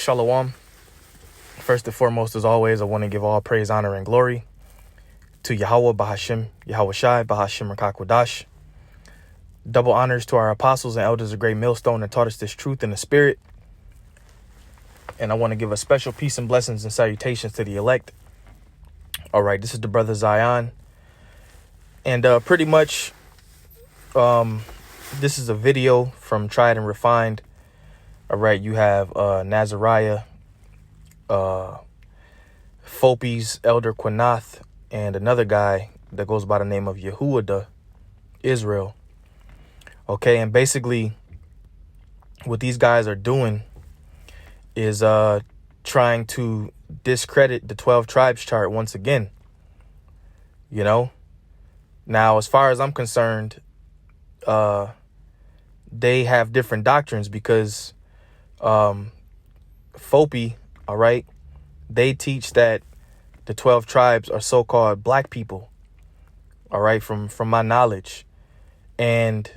Shalom. First and foremost, as always, I want to give all praise, honor, and glory to Yahweh, Bahashim, Yahweh Shai, Bahashim, Rakakwadash. Double honors to our apostles and elders of Great Millstone that taught us this truth in the spirit. And I want to give a special peace and blessings and salutations to the elect. All right, this is the brother Zion. And pretty much, this is a video from Tried and Refined. All right, you have Nazariah, Fopes, Elder Quinath, and another guy that goes by the name of Yehuda Israel. Okay, and basically what these guys are doing is trying to discredit the 12 tribes chart once again. You know, now as far as I'm concerned, they have different doctrines because Fopes, all right, they teach that the 12 tribes are so-called black people, all right, from my knowledge. And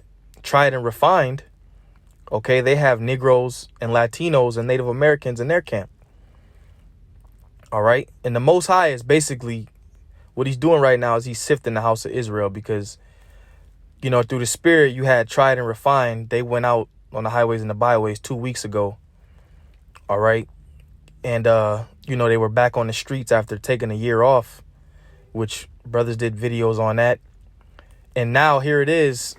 Tried and Refined, okay, they have Negroes and Latinos and Native Americans in their camp, all right. And the Most High is basically, what he's doing right now is he's sifting the house of Israel because, you know, through the spirit, you had Tried and Refined. They went out on the highways and the byways 2 weeks ago. All right. And, you know, they were back on the streets after taking a year off, which brothers did videos on that. And now here it is.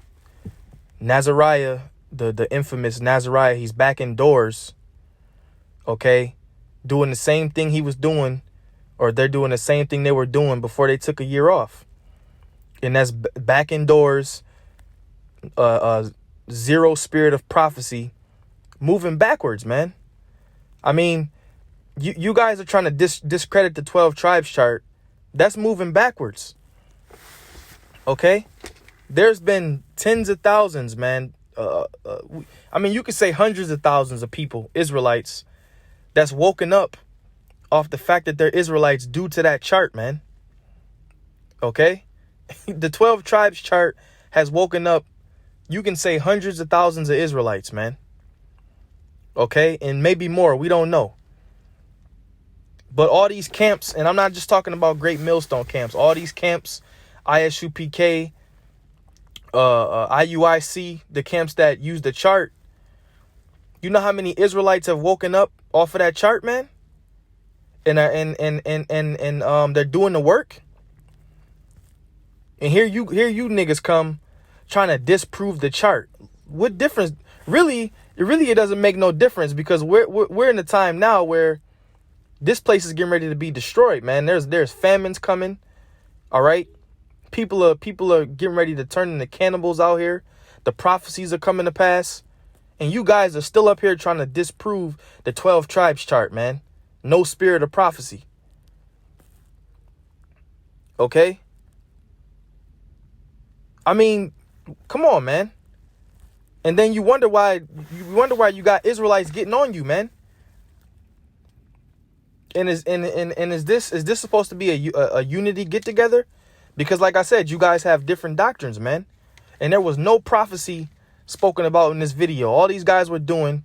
Nazariah, the infamous Nazariah, he's back indoors. OK, doing the same thing he was doing, or they're doing the same thing they were doing before they took a year off. And that's back indoors. Zero spirit of prophecy, moving backwards, man. I mean, you guys are trying to discredit the 12 tribes chart. That's moving backwards. Okay, there's been tens of thousands, man. I mean, you could say hundreds of thousands of people, Israelites, that's woken up off the fact that they're Israelites due to that chart, man. Okay, the 12 tribes chart has woken up, you can say hundreds of thousands of Israelites, man. Okay, and maybe more, we don't know. But all these camps, and I'm not just talking about Great Millstone camps, all these camps, ISUPK, IUIC, the camps that use the chart, you know how many Israelites have woken up off of that chart, man? And they're doing the work. And here you niggas come trying to disprove the chart. What difference? Really, it doesn't make no difference because we're in a time now where this place is getting ready to be destroyed, man. There's famines coming. All right. People are getting ready to turn into cannibals out here. The prophecies are coming to pass. And you guys are still up here trying to disprove the 12 tribes chart, man. No spirit of prophecy. Okay. I mean, come on, man. And then you wonder why you got Israelites getting on you, man. And is this supposed to be a unity get together? Because like I said, you guys have different doctrines, man. And there was no prophecy spoken about in this video. All these guys were doing,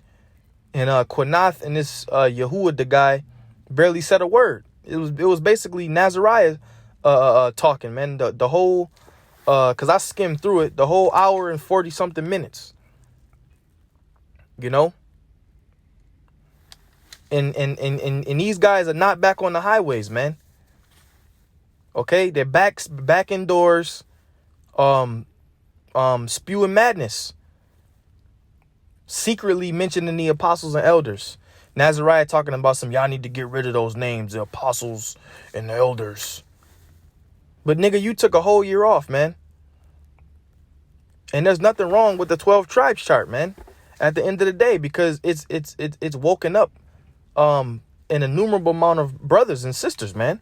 and Quinath and this Yehuda, the guy, barely said a word. It was basically Nazariah talking, man. The whole because I skimmed through it, the whole hour and 40 something minutes. You know? And these guys are not back on the highways, man. Okay? They're back indoors, spewing madness. Secretly mentioning the apostles and elders. Nazariah talking about y'all need to get rid of those names, the apostles and the elders. But nigga, you took a whole year off, man. And there's nothing wrong with the 12 tribes chart, man. At the end of the day, because it's woken up an innumerable amount of brothers and sisters, man.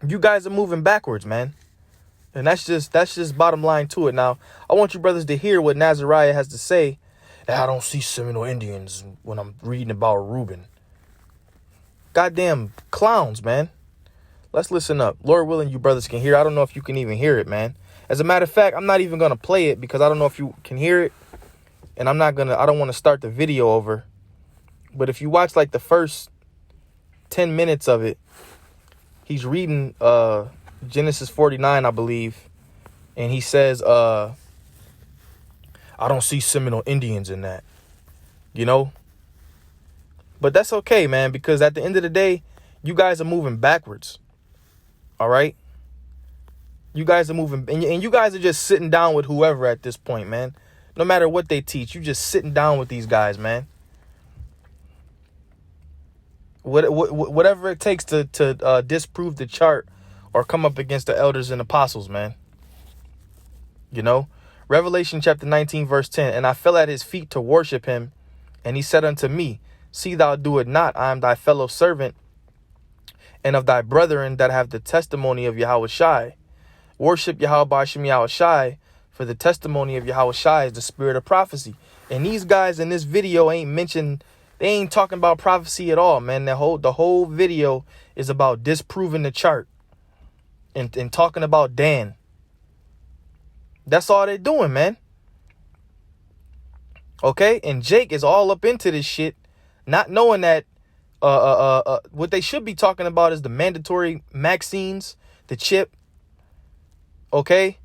You guys are moving backwards, man. And that's just bottom line to it. Now, I want you brothers to hear what Nazariah has to say. I don't see Seminole Indians when I'm reading about Reuben. Goddamn clowns, man. Let's listen up. Lord willing, you brothers can hear. I don't know if you can even hear it, man. As a matter of fact, I'm not even going to play it because I don't know if you can hear it. And I don't want to start the video over But if you watch like the first 10 minutes of it, he's reading Genesis 49, I believe. And he says, I don't see Seminole Indians in that, you know. But that's okay, man, because at the end of the day, you guys are moving backwards. All right. You guys are moving, and you guys are just sitting down with whoever at this point, man. No matter what they teach, you just sitting down with these guys, man. Whatever it takes to disprove the chart or come up against the elders and apostles, man. You know, Revelation chapter 19, verse 10. And I fell at his feet to worship him. And he said unto me, see thou do it not. I am thy fellow servant and of thy brethren that have the testimony of Yahushai. Worship Yahweh Shem Yahushai, for the testimony of Yahushai is the spirit of prophecy. And these guys in this video ain't mentioned, they ain't talking about prophecy at all, man. The whole video is about disproving the chart and talking about Dan. That's all they're doing, man. Okay, and Jake is all up into this shit, not knowing that what they should be talking about is the mandatory vaccines, the chip. Okay,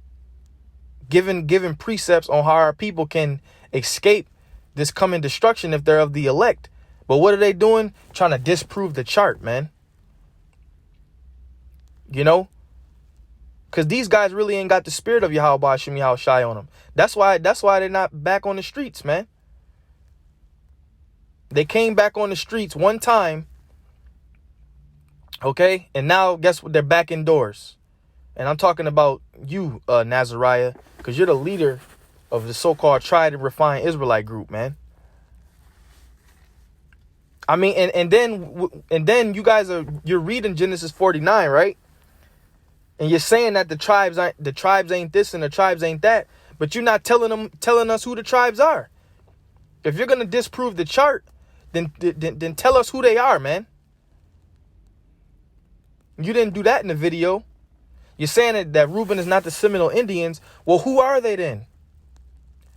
giving precepts on how our people can escape this coming destruction if they're of the elect. But what are they doing? Trying to disprove the chart, man. You know, because these guys really ain't got the spirit of Yahweh Shem Yahushai on them. That's why they're not back on the streets, man. They came back on the streets one time. Okay, and now guess what? They're back indoors. And I'm talking about you, Nazariah, because you're the leader of the so-called tried and refined Israelite group, man. I mean, and then you guys you're reading Genesis 49, right? And you're saying that the tribes ain't this and the tribes ain't that, but you're not telling us who the tribes are. If you're gonna disprove the chart, then tell us who they are, man. You didn't do that in the video. You're saying that Reuben is not the Seminole Indians. Well, who are they then?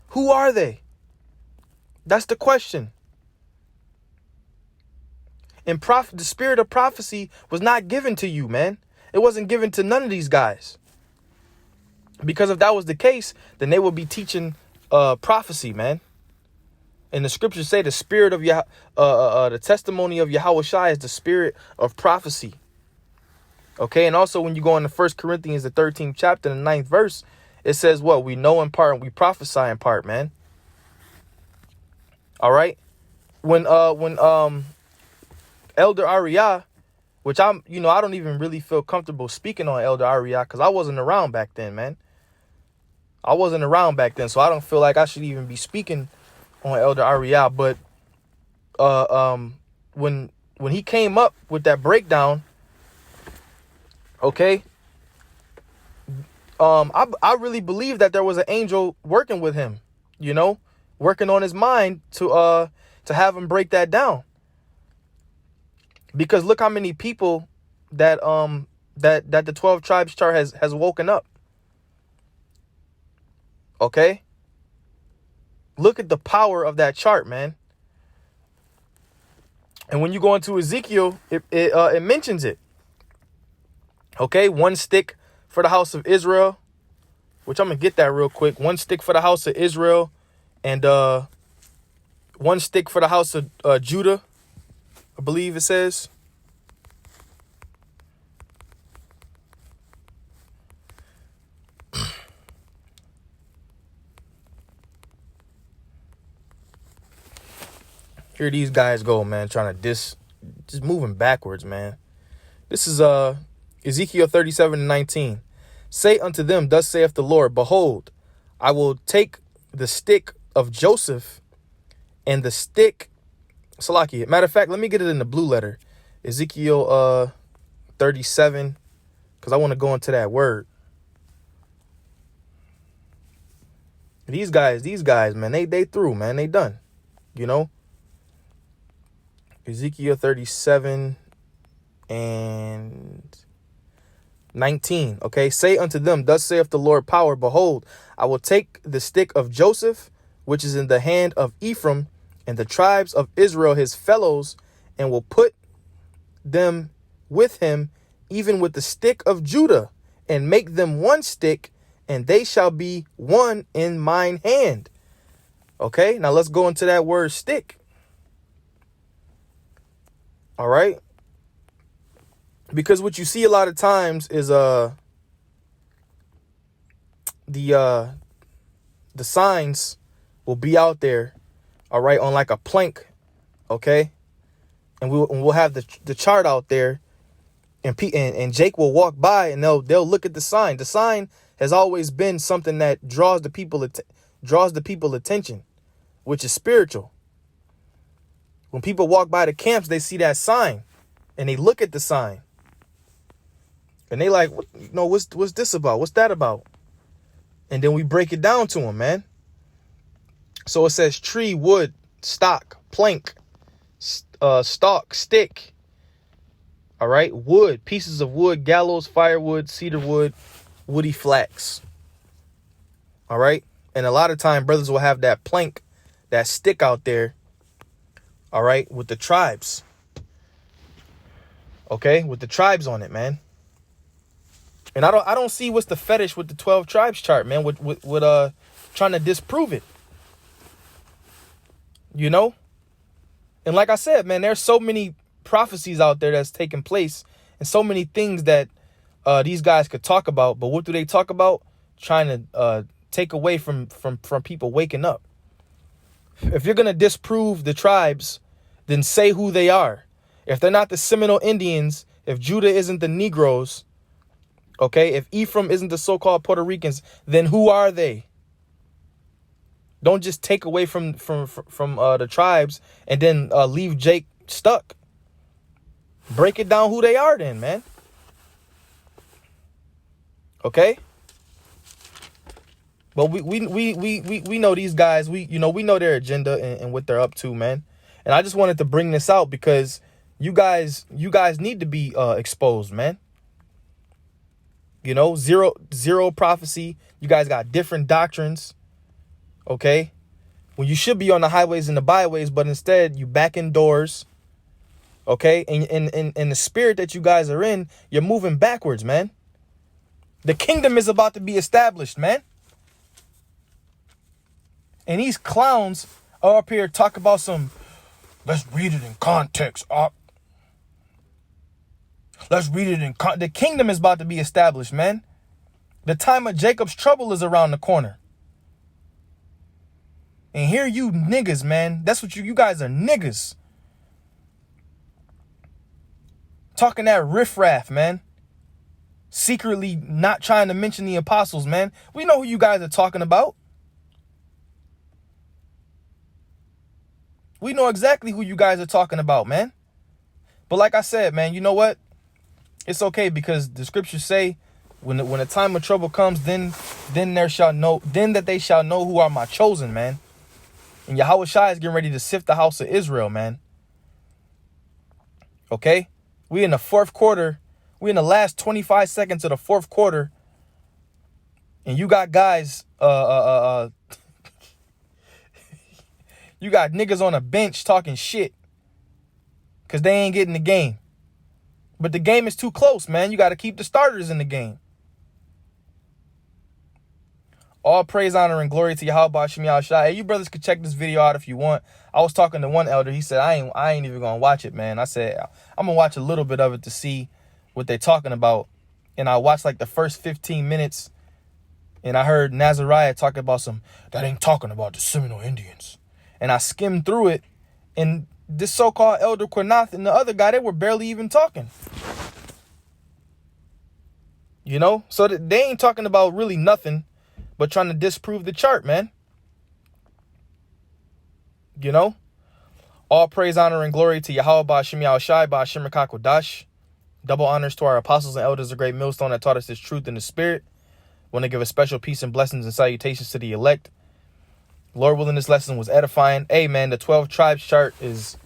Who are they? That's the question. And the spirit of prophecy was not given to you, man. It wasn't given to none of these guys. Because if that was the case, then they would be teaching prophecy, man. And the scriptures say the spirit of the testimony of Yahushai is the spirit of prophecy. Okay, and also when you go into 1 Corinthians, the 13th chapter, the 9th verse, it says what? We know in part and we prophesy in part, man. All right. When Elder Ariah, which I don't even really feel comfortable speaking on Elder Ariah because I wasn't around back then, man. I wasn't around back then, so I don't feel like I should even be speaking on Elder Ariah. But when he came up with that breakdown, okay, I really believe that there was an angel working with him, working on his mind to have him break that down. Because look how many people that the 12 tribes chart has woken up. Okay? Look at the power of that chart, man. And when you go into Ezekiel, it mentions it. Okay, one stick for the house of Israel, which I'm going to get that real quick. One stick for the house of Israel and one stick for the house of Judah, I believe it says. Here these guys go, man, trying to just moving backwards, man. This is Ezekiel 37:19. Say unto them, thus saith the Lord, behold, I will take the stick of Joseph and the stick, Salakia. Matter of fact, let me get it in the blue letter. Ezekiel 37, because I want to go into that word. These guys, man, they through, man. They done, Ezekiel 37 and 19. Okay, say unto them, thus saith the Lord power, behold, I will take the stick of Joseph, which is in the hand of Ephraim, and the tribes of Israel his fellows, and will put them with him, even with the stick of Judah, and make them one stick, and they shall be one in mine hand. Okay, now let's go into that word stick. All right. Because what you see a lot of times is the signs will be out there, all right, on like a plank, okay, and we'll have the chart out there, and Jake will walk by and they'll look at the sign. The sign has always been something that draws the people attention, which is spiritual. When people walk by the camps, they see that sign and they look at the sign and they like, what's this about? What's that about? And then we break it down to them, man. So it says tree, wood, stock, plank, stalk, stick. All right. Wood, pieces of wood, gallows, firewood, cedar wood, woody flax. All right. And a lot of time brothers will have that plank, that stick out there. All right. With the tribes. Okay. With the tribes on it, man. And I don't see what's the fetish with the 12 tribes chart, man, with trying to disprove it. You know? And like I said, man, there's so many prophecies out there that's taking place and so many things that these guys could talk about. But what do they talk about? Trying to take away from people waking up. If you're going to disprove the tribes, then say who they are. If they're not the Seminole Indians, if Judah isn't the Negroes, okay, if Ephraim isn't the so-called Puerto Ricans, then who are they? Don't just take away from the tribes and then leave Jake stuck. Break it down who they are then, man. Okay? But we know these guys, we know their agenda and what they're up to, man. And I just wanted to bring this out because you guys need to be exposed, man. You know, zero prophecy. You guys got different doctrines. Okay. When you should be on the highways and the byways, but instead you back indoors. Okay. And the spirit that you guys are in, you're moving backwards, man. The kingdom is about to be established, man. And these clowns are up here talk about some, let's read it in context. Let's read it in the kingdom is about to be established, man. The time of Jacob's trouble is around the corner. And here you niggas, man. That's what you guys are, niggas. Talking that riffraff, man. Secretly not trying to mention the apostles, man. We know who you guys are talking about. We know exactly who you guys are talking about, man. But like I said, man, you know what? It's okay because the scriptures say when the time of trouble comes, then they shall know who are my chosen, man. And Yahweh Shai is getting ready to sift the house of Israel, man. Okay? We in the fourth quarter. We in the last 25 seconds of the fourth quarter. And you got guys, you got niggas on a bench talking shit because they ain't getting the game. But the game is too close, man. You got to keep the starters in the game. All praise, honor, and glory to Yahweh Hashem Yahushua. Hey, you brothers could check this video out if you want. I was talking to one elder. He said, I ain't even going to watch it, man. I said, I'm going to watch a little bit of it to see what they're talking about. And I watched like the first 15 minutes. And I heard Nazariah talking about that ain't talking about the Seminole Indians. And I skimmed through it. And this so-called Elder Quinath and the other guy, they were barely even talking. You know? So that they ain't talking about really nothing but trying to disprove the chart, man. You know? All praise, honor, and glory to Yahweh Ba'ashem Yahushai Ba'ashem Rakakwadash. Double honors to our apostles and elders, the great millstone that taught us this truth in the spirit. Want to give a special peace and blessings and salutations to the elect. Lord willing, this lesson was edifying. Hey, man, the 12 tribes chart is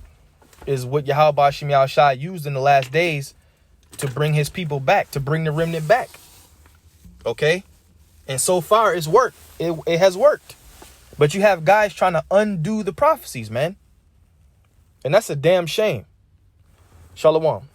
what Yahweh Ba'ashem Yahushai used in the last days to bring his people back, to bring the remnant back. Okay? And so far, it's worked. It has worked. But you have guys trying to undo the prophecies, man. And that's a damn shame. Shalom.